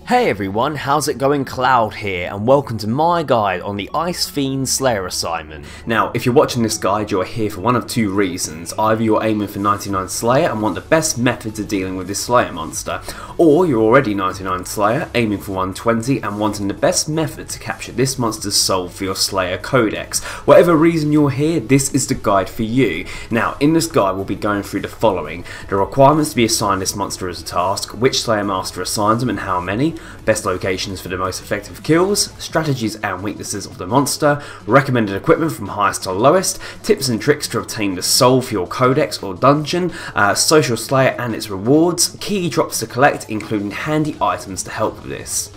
Hey everyone, how's it going? Cloud here, and welcome to my guide on the Icefiends Slayer assignment. Now, if you're watching this guide, you're here for one of two reasons. Either you're aiming for 99 Slayer and want the best method of dealing with this Slayer monster, or you're already 99 Slayer, aiming for 120 and wanting the best method to capture this monster's soul for your Slayer codex. Whatever reason you're here, this is the guide for you. Now, in this guide we'll be going through the following: the requirements to be assigned this monster as a task, which Slayer master assigns them and how many, best locations for the most effective kills, strategies and weaknesses of the monster, recommended equipment from highest to lowest, tips and tricks to obtain the soul for your codex or dungeon, social Slayer and its rewards, key drops to collect including handy items to help with this.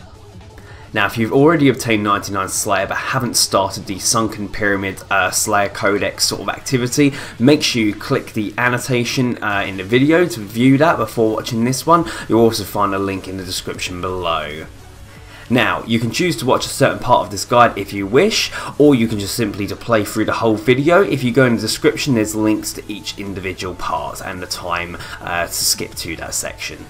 Now, if you've already obtained 99 Slayer but haven't started the Sunken Pyramid Slayer Codex sort of activity, make sure you click the annotation in the video to view that before watching this one. You'll also find a link in the description below. Now, you can choose to watch a certain part of this guide if you wish, or you can just simply play through the whole video. If you go in the description, there's links to each individual part and the time to skip to that section.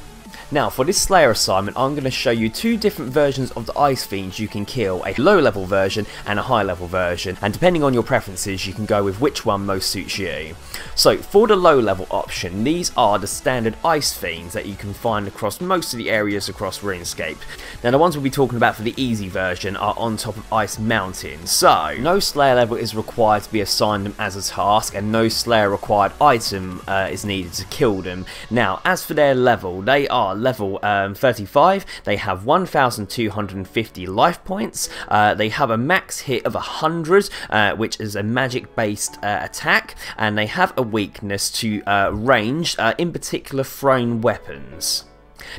Now, for this Slayer assignment, I'm going to show you two different versions of the Icefiends you can kill, a low level version and a high level version, and depending on your preferences you can go with which one most suits you. So for the low level option, these are the standard Icefiends that you can find across most of the areas across RuneScape. Now the ones we'll be talking about for the easy version are on top of ice mountains, so no Slayer level is required to be assigned them as a task, and no Slayer required item is needed to kill them. Now as for their level, they are level 35, they have 1250 life points, they have a max hit of 100, which is a magic based attack, and they have a weakness to ranged, in particular thrown weapons.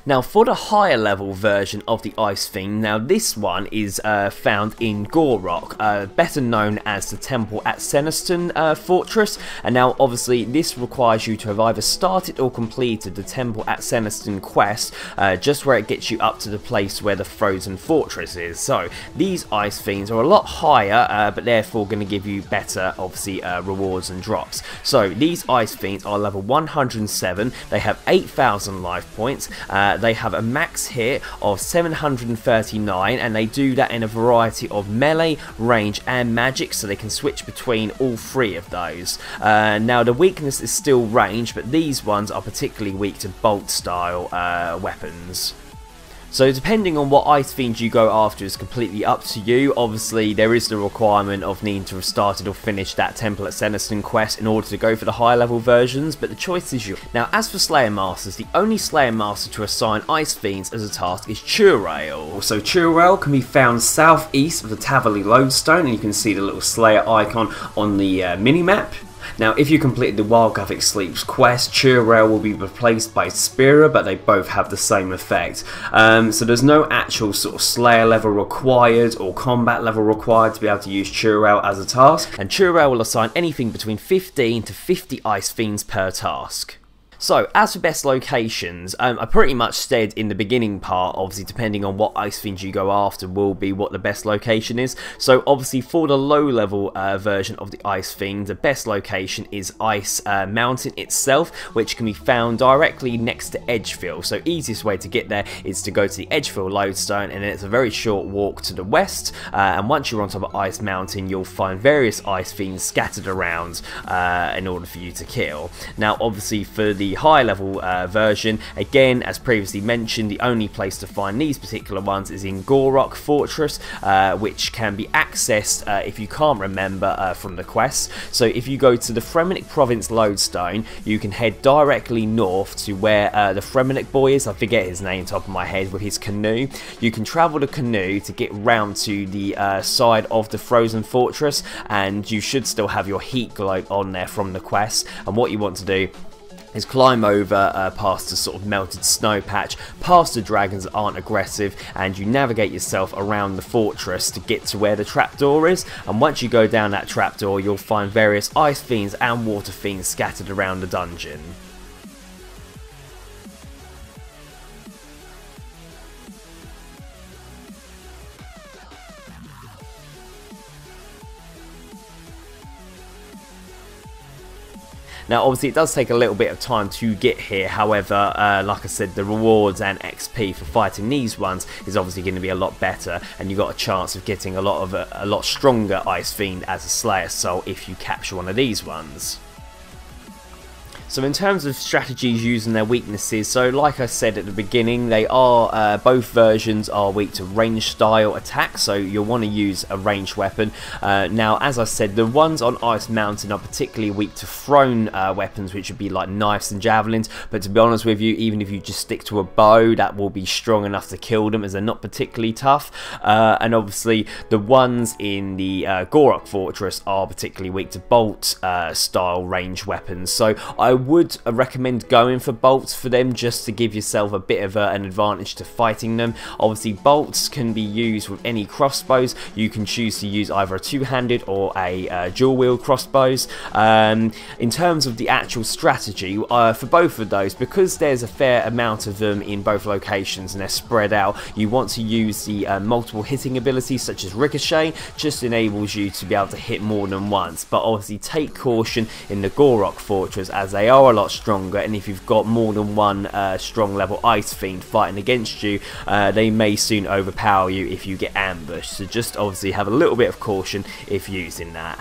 Now for the higher level version of the Icefiend, now this one is found in Gorok, better known as the Temple at Seniston Fortress, and now obviously this requires you to have either started or completed the Temple at Seniston quest, just where it gets you up to the place where the Frozen Fortress is. So these Icefiends are a lot higher, but therefore going to give you better obviously rewards and drops. So these Icefiends are level 107, they have 8,000 life points, they have a max hit of 739, and they do that in a variety of melee, range and magic, so they can switch between all three of those. Now the weakness is still range, but these ones are particularly weak to bolt style weapons. So depending on what Icefiend you go after is completely up to you. Obviously there is the requirement of needing to have started or finished that Temple at Seniston quest in order to go for the higher level versions, but the choice is yours. Now as for Slayer Masters, the only Slayer Master to assign Icefiends as a task is Churail. So Churail can be found southeast of the Taverley Lodestone, and you can see the little Slayer icon on the mini-map. Now, if you completed the Wild Gothic Sleeps quest, Churail will be replaced by Spira, but they both have the same effect. So there's no actual sort of Slayer level required or combat level required to be able to use Churail as a task, and Churail will assign anything between 15 to 50 Icefiends per task. So, as for best locations, I pretty much said in the beginning part, obviously depending on what Icefiends you go after will be what the best location is. So obviously for the low level version of the Icefiend, the best location is Ice Mountain itself, which can be found directly next to Edgefield. So easiest way to get there is to go to the Edgefield Lodestone, and it's a very short walk to the west, and once you're on top of Ice Mountain you'll find various Icefiends scattered around in order for you to kill. Now obviously for the high level version, again as previously mentioned, the only place to find these particular ones is in Gorok Fortress, which can be accessed if you can't remember from the quests. So if you go to the Fremennik Province Lodestone, you can head directly north to where the Fremennik boy is. I forget his name top of my head, with his canoe. You can travel the canoe to get round to the side of the Frozen Fortress, and you should still have your heat globe on there from the quest, and what you want to do is climb over past the sort of melted snow patch, past the dragons that aren't aggressive, and you navigate yourself around the fortress to get to where the trapdoor is. And once you go down that trapdoor, you'll find various Icefiends and Water Fiends scattered around the dungeon. Now obviously it does take a little bit of time to get here, however like I said, the rewards and XP for fighting these ones is obviously going to be a lot better, and you've got a chance of getting a lot stronger Ice Fiend as a Slayer Soul if you capture one of these ones. So in terms of strategies using their weaknesses, so like I said at the beginning, they are both versions are weak to range style attacks, so you'll want to use a ranged weapon. Now as I said, the ones on Ice Mountain are particularly weak to thrown weapons, which would be like knives and javelins, but to be honest with you, even if you just stick to a bow, that will be strong enough to kill them, as they're not particularly tough. And obviously the ones in the Gorok Fortress are particularly weak to bolt style range weapons, so I would recommend going for bolts for them, just to give yourself a bit of an advantage to fighting them. Obviously bolts can be used with any crossbows. You can choose to use either a two-handed or a dual wield crossbows. In terms of the actual strategy for both of those, because there's a fair amount of them in both locations and they're spread out, you want to use the multiple hitting abilities such as Ricochet. Just enables you to be able to hit more than once, but obviously take caution in the Gorok Fortress, as they are a lot stronger, and if you've got more than one strong level Ice Fiend fighting against you, they may soon overpower you if you get ambushed, so just obviously have a little bit of caution if using that.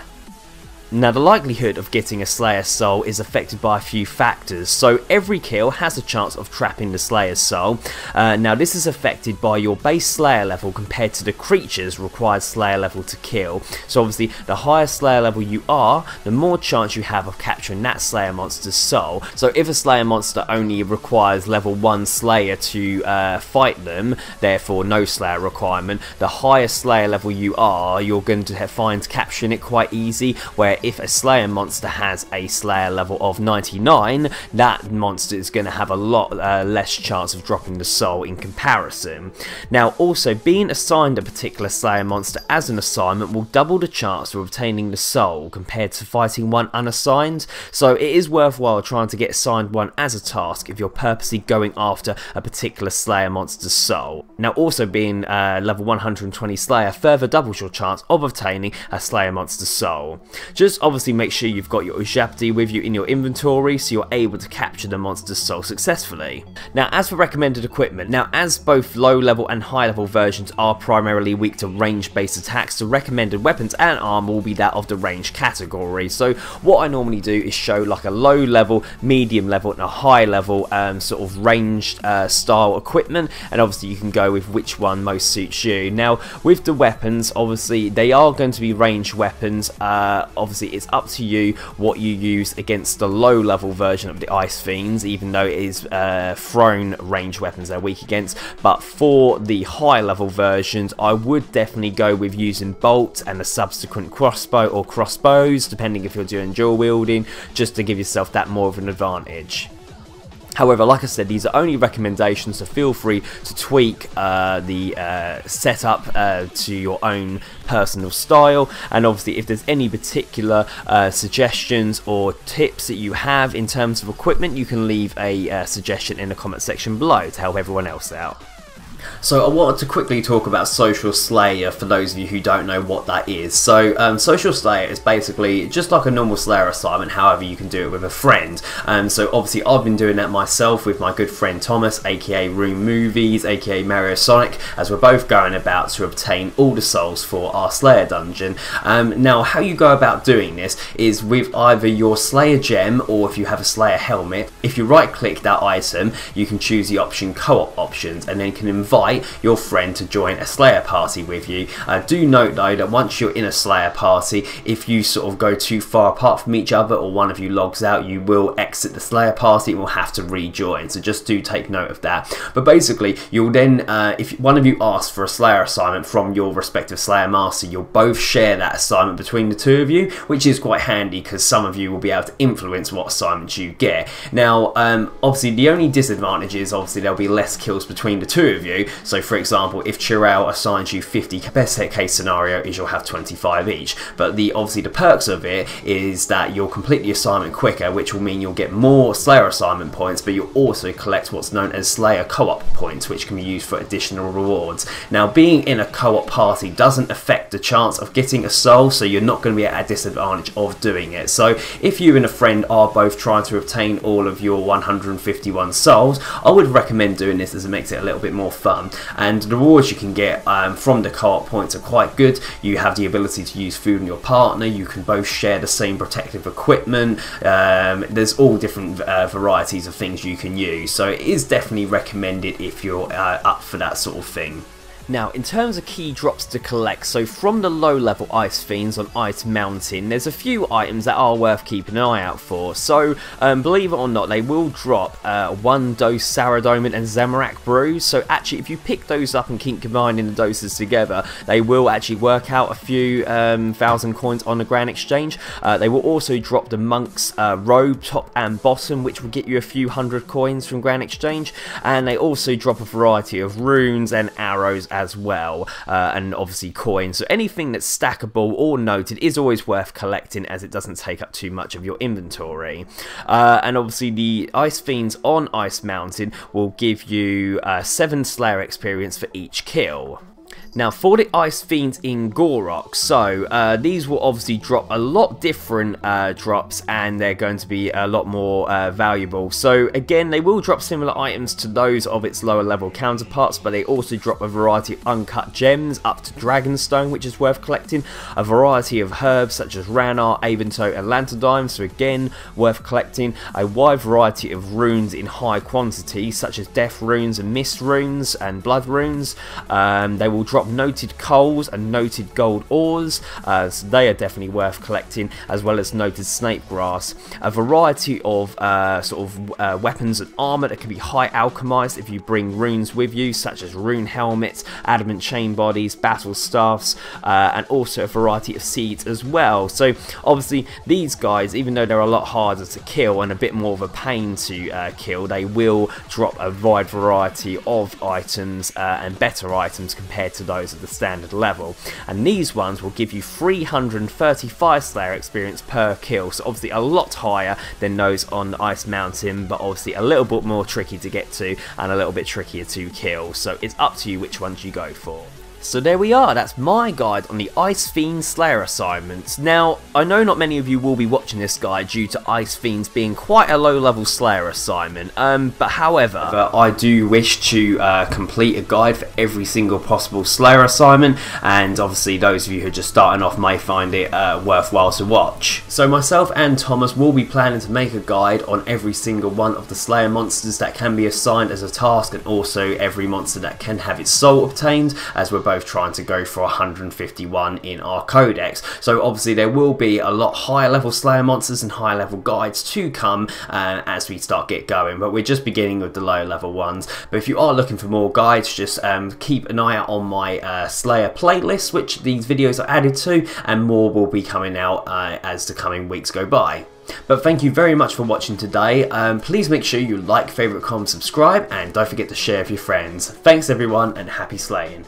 Now the likelihood of getting a Slayer's Soul is affected by a few factors, so every kill has a chance of trapping the Slayer's Soul. Now this is affected by your base Slayer level compared to the creature's required Slayer level to kill, so obviously the higher Slayer level you are, the more chance you have of capturing that Slayer monster's soul. So if a Slayer monster only requires level 1 Slayer to fight them, therefore no Slayer requirement, the higher Slayer level you are, you're going to find capturing it quite easy, where if a Slayer monster has a Slayer level of 99, that monster is going to have a lot less chance of dropping the soul in comparison. Now also, being assigned a particular Slayer monster as an assignment will double the chance of obtaining the soul compared to fighting one unassigned, so it is worthwhile trying to get assigned one as a task if you're purposely going after a particular Slayer monster's soul. Now also, being level 120 Slayer further doubles your chance of obtaining a Slayer monster's soul. Just obviously make sure you've got your Ujabti with you in your inventory, so you're able to capture the monster's soul successfully. Now as for recommended equipment, now as both low level and high level versions are primarily weak to range based attacks, the recommended weapons and armor will be that of the range category. So what I normally do is show like a low level, medium level and a high level sort of ranged style equipment, and obviously you can go with which one most suits you. Now with the weapons, obviously they are going to be ranged weapons. Obviously it's up to you what you use against the low level version of the Ice Fiends, even though it is thrown range weapons they're weak against. But for the high level versions, I would definitely go with using bolts and a subsequent crossbow or crossbows, depending if you're doing dual wielding, just to give yourself that more of an advantage. However, like I said, these are only recommendations, so feel free to tweak the setup to your own personal style, and obviously if there's any particular suggestions or tips that you have in terms of equipment, you can leave a suggestion in the comment section below to help everyone else out. So I wanted to quickly talk about Social Slayer for those of you who don't know what that is. So Social Slayer is basically just like a normal Slayer assignment, however you can do it with a friend. So obviously I've been doing that myself with my good friend Thomas, aka Rune Movies, aka Mario Sonic, as we're both going about to obtain all the souls for our Slayer dungeon. Now how you go about doing this is with either your Slayer gem, or if you have a Slayer helmet, if you right click that item you can choose the option co-op options, and then you can invite your friend to join a Slayer party with you. Do note though that once you're in a Slayer party, if you sort of go too far apart from each other or one of you logs out, you will exit the Slayer party and will have to rejoin, so just do take note of that. But basically you'll then, if one of you asks for a Slayer assignment from your respective Slayer master, you'll both share that assignment between the two of you, which is quite handy because some of you will be able to influence what assignments you get. Now obviously the only disadvantage is obviously there'll be less kills between the two of you, do. So for example, if Chirel assigns you 50, best case scenario is you'll have 25 each. But obviously the perks of it is that you'll complete the assignment quicker, which will mean you'll get more Slayer assignment points, but you'll also collect what's known as Slayer co-op points, which can be used for additional rewards. Now, being in a co-op party doesn't affect the chance of getting a soul, so you're not going to be at a disadvantage of doing it. So if you and a friend are both trying to obtain all of your 151 souls, I would recommend doing this as it makes it a little bit more fun. And the rewards you can get from the co-op points are quite good. You have the ability to use food on your partner, you can both share the same protective equipment, there's all different varieties of things you can use, so it is definitely recommended if you're up for that sort of thing. Now, in terms of key drops to collect, so from the low level Icefiends on Ice Mountain, there's a few items that are worth keeping an eye out for. So, believe it or not, they will drop 1 dose Saradomin and Zamorak brews. So actually, if you pick those up and keep combining the doses together, they will actually work out a few thousand coins on the Grand Exchange. They will also drop the Monk's robe, top and bottom, which will get you a few hundred coins from Grand Exchange. And they also drop a variety of runes and arrows as well, and obviously coins. So anything that's stackable or noted is always worth collecting, as it doesn't take up too much of your inventory. And obviously the Icefiends on Ice Mountain will give you 7 Slayer experience for each kill. Now, for the Icefiends in Gorok, so these will obviously drop a lot different drops, and they're going to be a lot more valuable. So again, they will drop similar items to those of its lower level counterparts, but they also drop a variety of uncut gems up to Dragonstone, which is worth collecting, a variety of herbs such as Ranar, Aventoe and Lantodyme, so again worth collecting, a wide variety of runes in high quantity such as death runes and mist runes and blood runes. They will drop noted coals and noted gold ores, so they are definitely worth collecting, as well as noted snake grass, a variety of weapons and armor that can be high alchemized if you bring runes with you, such as rune helmets, adamant chain bodies, battle staffs, and also a variety of seeds as well. So obviously these guys, even though they're a lot harder to kill and a bit more of a pain to kill, they will drop a wide variety of items and better items compared to those at the standard level, and these ones will give you 335 Slayer experience per kill, so obviously a lot higher than those on Ice Mountain, but obviously a little bit more tricky to get to and a little bit trickier to kill, so it's up to you which ones you go for. So there we are, that's my guide on the Icefiends Slayer assignments. Now, I know not many of you will be watching this guide due to Icefiends being quite a low level Slayer assignment, but however, I do wish to complete a guide for every single possible Slayer assignment, and obviously those of you who are just starting off may find it worthwhile to watch. So myself and Thomas will be planning to make a guide on every single one of the Slayer monsters that can be assigned as a task, and also every monster that can have its soul obtained, as we're both trying to go for 151 in our codex. So obviously there will be a lot higher level Slayer monsters and higher level guides to come as we get going, but we're just beginning with the low level ones. But if you are looking for more guides, just keep an eye out on my Slayer playlist, which these videos are added to, and more will be coming out as the coming weeks go by. But thank you very much for watching today. Please make sure you like, favourite, comment, subscribe, and don't forget to share with your friends. Thanks everyone, and happy slaying.